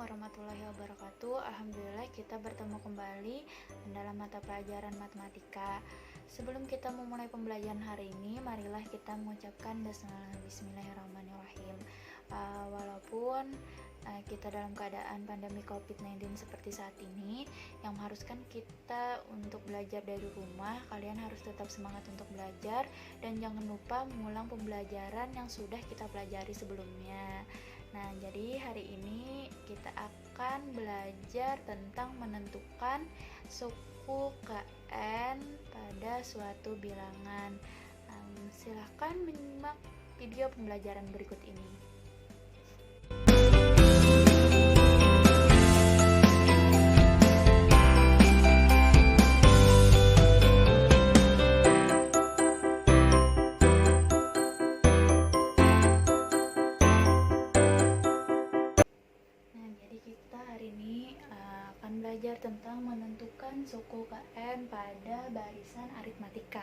warahmatullahi wabarakatuh. Alhamdulillah kita bertemu kembali dalam mata pelajaran matematika. Sebelum kita memulai pembelajaran hari ini, marilah kita mengucapkan bismillahirrahmanirrahim. Walaupun kita dalam keadaan pandemi COVID-19 seperti saat ini, yang mengharuskan kita untuk belajar dari rumah, kalian harus tetap semangat untuk belajar dan jangan lupa mengulang pembelajaran yang sudah kita pelajari sebelumnya. Nah, jadi hari ini kita akan belajar tentang menentukan suku KN pada suatu bilangan. Silahkan menyimak video pembelajaran berikut ini. Belajar tentang menentukan suku KN pada barisan aritmatika.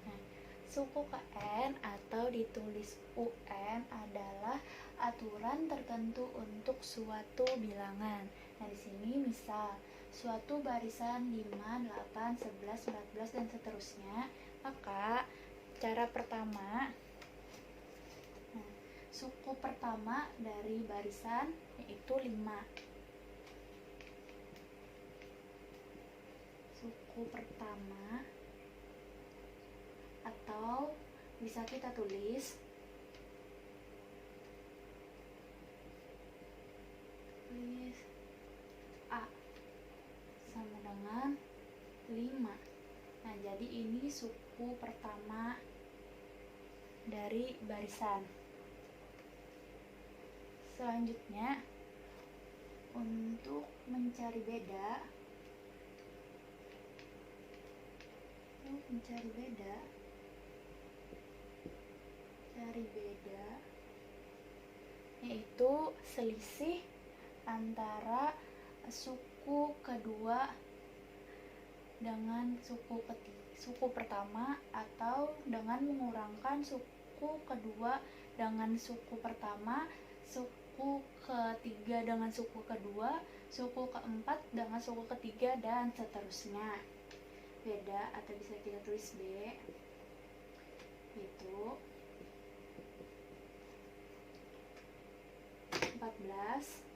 Nah, suku KN atau ditulis UN adalah aturan tertentu untuk suatu bilangan. Nah, di sini misal suatu barisan 5, 8, 11, 14 dan seterusnya, maka cara pertama, suku pertama dari barisan yaitu 5. Suku pertama atau bisa kita tulis A sama dengan 5. Nah, jadi ini suku pertama dari barisan. Selanjutnya, untuk mencari beda yaitu selisih antara suku kedua dengan suku pertama atau dengan mengurangkan suku kedua dengan suku pertama, suku ketiga dengan suku kedua, suku keempat dengan suku ketiga dan seterusnya. Beda atau bisa kita tulis B itu 14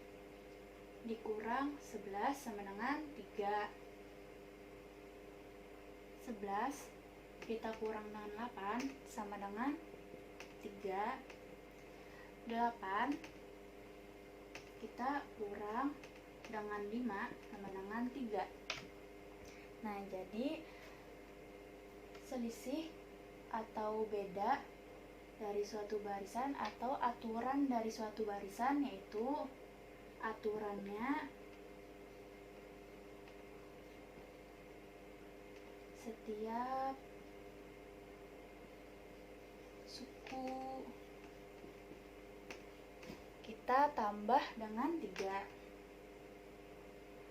dikurang 11 sama dengan 3. 11 kita kurang dengan 8 sama dengan 3. 8 kita kurang dengan 5 sama dengan 3. Nah, jadi selisih atau beda dari suatu barisan atau aturan dari suatu barisan yaitu aturannya setiap suku kita tambah dengan 3.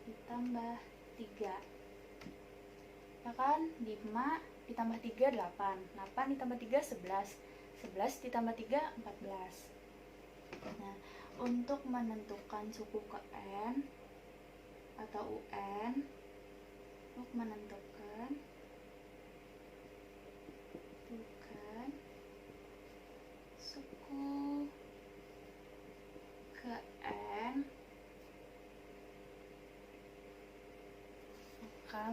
Ditambah 3. Ya kan, 5 ditambah 3 8, 8 ditambah 3 11, 11 ditambah 3 14. Nah, untuk menentukan suku KN atau UN, untuk menentukan suku KN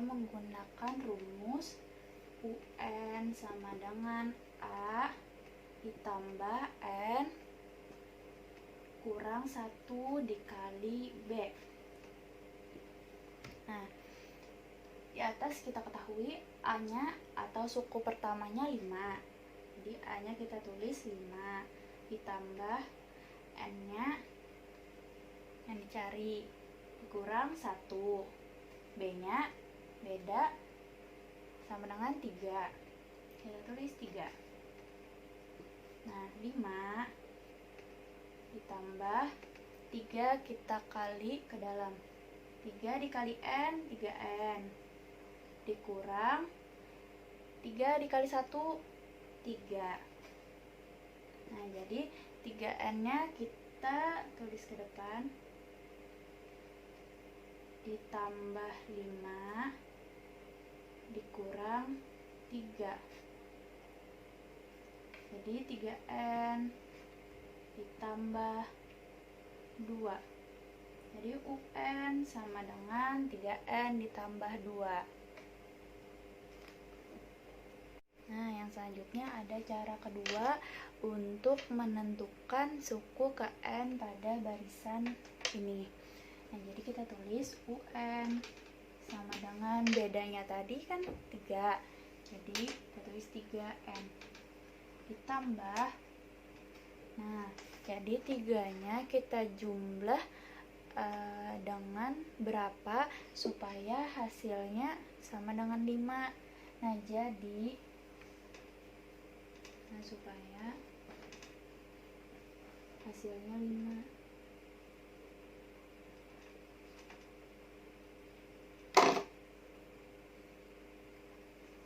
menggunakan rumus UN sama dengan A ditambah N kurang 1 dikali B. Nah, di atas kita ketahui A-nya atau suku pertamanya 5. Jadi A-nya kita tulis 5 ditambah N-nya yang dicari kurang 1. B-nya beda sama dengan 3. Kita tulis 3. Nah, 5 ditambah 3 kita kali ke dalam. 3 dikali N, 3N. Dikurang 3 dikali 1, 3. Nah, jadi 3N-nya kita tulis ke depan. ditambah 5 dikurang 3. Jadi 3N ditambah 2. Jadi UN sama dengan 3N ditambah 2. Nah, yang selanjutnya ada cara kedua untuk menentukan suku ke N pada barisan ini. Nah, jadi kita tulis UN sama dengan bedanya tadi kan 3. Jadi kita tulis 3N ditambah. Nah, jadi 3-nya kita jumlah dengan berapa supaya hasilnya sama dengan 5. Nah, supaya hasilnya 5.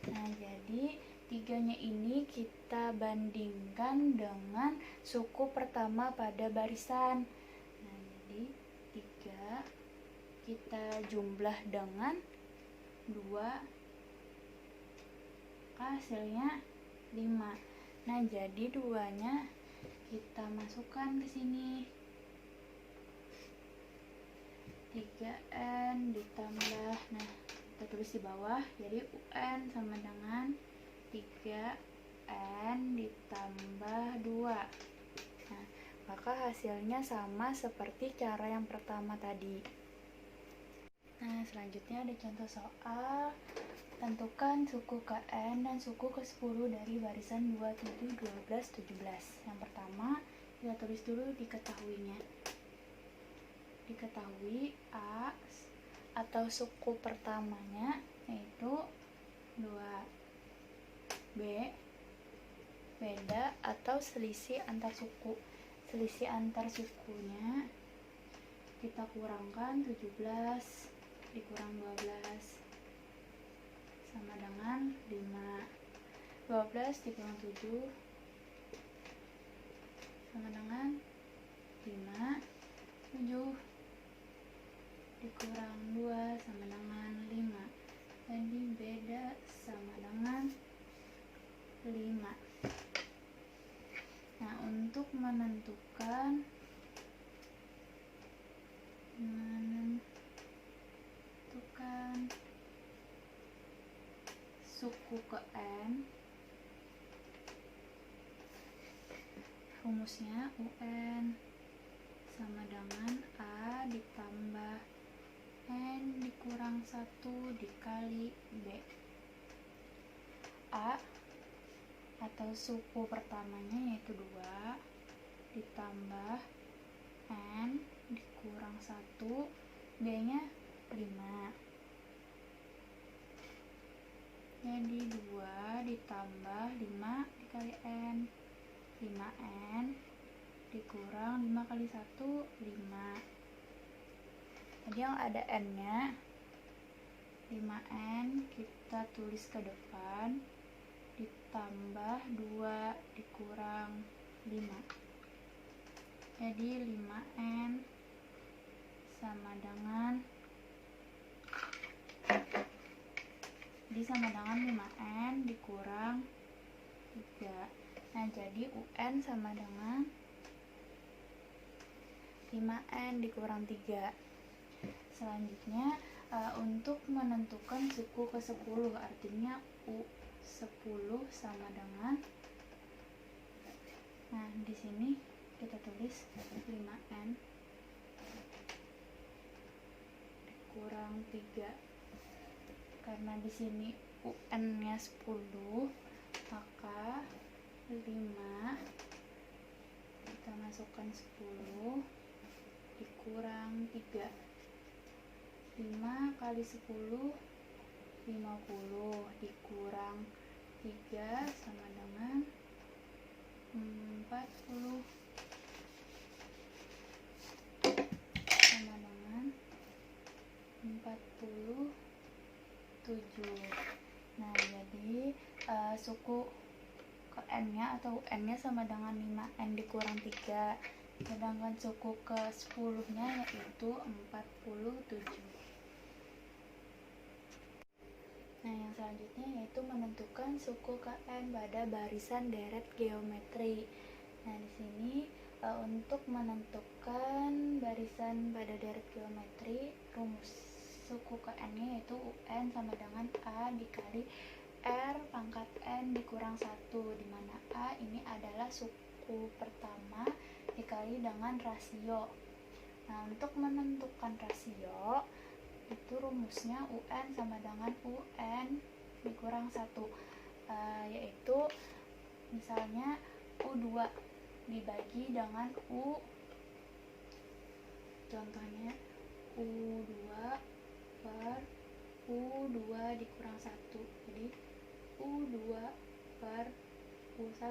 Nah, jadi 3-nya ini kita bandingkan dengan suku pertama pada barisan. Nah, jadi 3 kita jumlah dengan 2, hasilnya 5. Nah, jadi 2-nya kita masukkan ke sini. 3N ditambah, nah kita tulis di bawah, jadi UN sama dengan 3N ditambah 2. Nah, maka hasilnya sama seperti cara yang pertama tadi. Nah, selanjutnya ada contoh soal. Tentukan suku ke-N dan suku ke-10 dari barisan 27, 12, 17. Yang pertama, kita tulis dulu diketahuinya. Diketahui A atau suku pertamanya yaitu 2. B, beda atau selisih antar suku. Selisih antar sukunya kita kurangkan 17 dikurang 12 sama dengan 5. 12 dikurang 7 sama dengan 5. 7 dikurang 2 sama dengan 5. Jadi beda sama dengan 5. Nah, untuk menentukan suku ke N, rumusnya UN sama dengan A ditambah N dikurang 1 dikali B. A atau suku pertamanya yaitu 2 ditambah N dikurang 1, B nya 5. Jadi 2 ditambah 5 dikali N, 5N dikurang 5 kali 1, 5. Jadi yang ada N nya 5N kita tulis ke depan ditambah 2 dikurang 5. Jadi 5N sama dengan 5N dikurang 3. Nah, jadi UN sama dengan 5N dikurang 3. Selanjutnya untuk menentukan suku ke-10, artinya U10 sama dengan, nah di sini kita tulis 5N dikurang 3. Karena di sini UN-nya 10, maka 5 kita masukkan 10 dikurang 3. 5 kali 10 50 dikurang 3 sama dengan 40 sama dengan 47. Nah, jadi suku ke N-nya atau UN-nya sama dengan 5N dikurang 3. Sedangkan suku ke 10-nya yaitu 47. Nah, yang selanjutnya yaitu menentukan suku KN pada barisan deret geometri. Nah, di sini untuk menentukan barisan pada deret geometri, rumus suku KN-nya yaitu UN sama dengan A dikali R pangkat N dikurang 1, di mana A ini adalah suku pertama dikali dengan rasio. Nah, untuk menentukan rasio itu rumusnya UN sama dengan UN dikurang 1, yaitu misalnya U2 dibagi dengan U, contohnya U2 per U2 dikurang 1, jadi U2 per U1.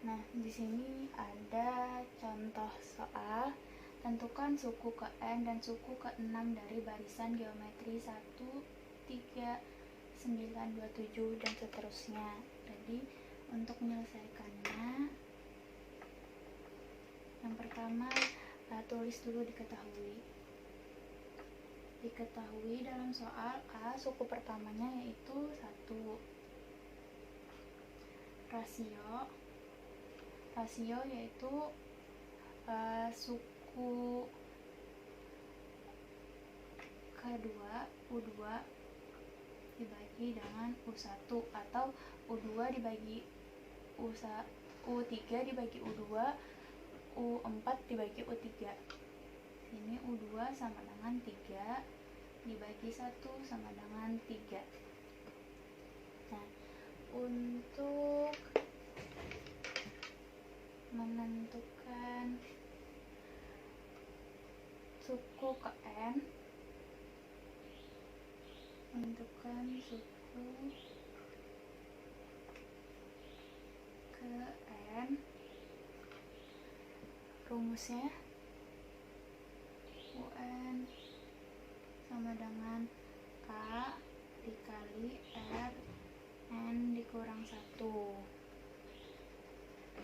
Nah, di sini ada contoh soal. Tentukan suku ke-N dan suku ke-6 dari barisan geometri 1, 3, 9, 27, dan seterusnya. Jadi, untuk menyelesaikannya, yang pertama, tulis dulu diketahui. Diketahui dalam soal A, suku pertamanya yaitu 1. Rasio yaitu suku kedua U2 dibagi dengan U1, atau U2 dibagi U3 dibagi U2, U4 dibagi U3. Ini U2 sama dengan 3 dibagi 1 sama dengan 3. Nah, untuk menentukan suku ke-N, menentukan suku ke-N, rumusnya UN sama dengan A dikali R N dikurang 1.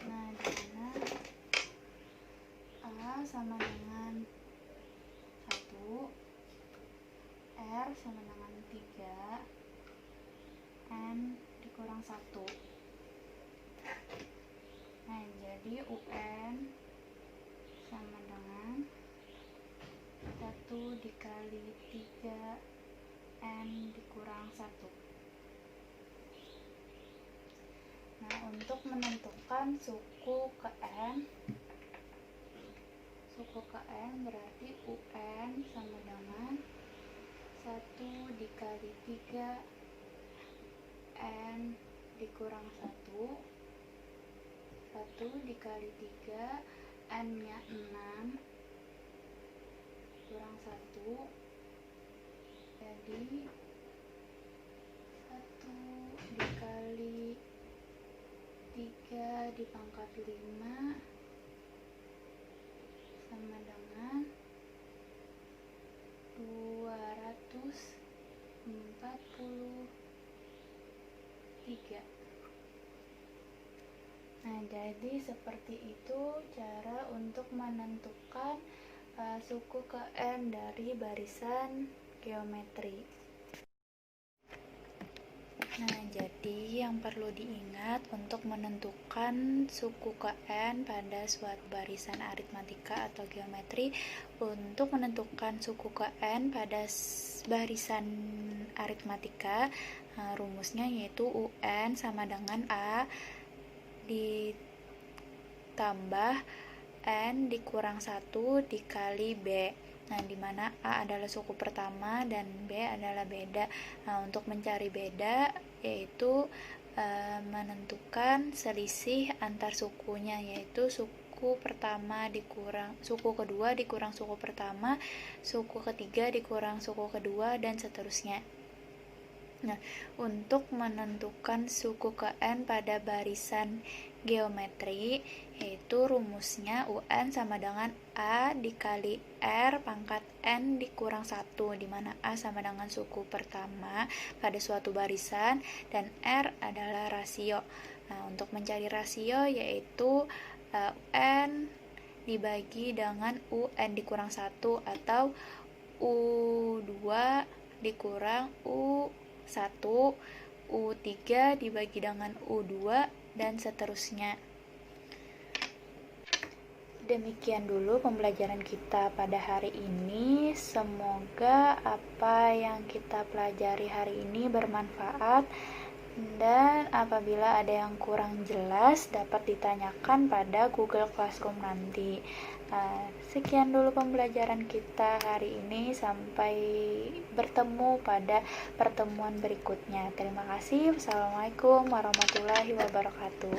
Nah, dimana A sama dengan 1, R sama dengan 3, N dikurang 1. Nah, jadi UN sama dengan 1 dikali 3 N dikurang 1. Nah, untuk menentukan suku ke-N berarti UN sama dengan 1 dikali 3 N dikurang 1, 1 dikali 3 N nya 6 kurang 1, jadi 1 dikali 3 dipangkat 5 sama dengan 243. Nah, jadi seperti itu cara untuk menentukan suku ke-N dari barisan geometri. Nah, jadi yang perlu diingat untuk menentukan suku ke-N pada suatu barisan aritmatika atau geometri, untuk menentukan suku ke-N pada barisan aritmatika, rumusnya yaitu UN sama dengan A ditambah N dikurang 1 dikali B. Nah, dimana A adalah suku pertama dan B adalah beda. Nah, untuk mencari beda yaitu menentukan selisih antar sukunya, yaitu suku pertama dikurang suku kedua dikurang suku pertama, suku ketiga dikurang suku kedua, dan seterusnya. Nah, untuk menentukan suku ke-N pada barisan geometri, yaitu rumusnya UN sama dengan A dikali R pangkat N dikurang 1, di mana A sama dengan suku pertama pada suatu barisan dan R adalah rasio. Nah, untuk mencari rasio yaitu UN dibagi dengan UN dikurang 1, atau U2 dikurang U1, U3 dibagi dengan U2, dan seterusnya. Demikian dulu pembelajaran kita pada hari ini. Semoga apa yang kita pelajari hari ini bermanfaat, dan apabila ada yang kurang jelas dapat ditanyakan pada Google Classroom nanti. Sekian dulu pembelajaran kita hari ini. Sampai bertemu pada pertemuan berikutnya. Terima kasih. Wassalamualaikum warahmatullahi wabarakatuh.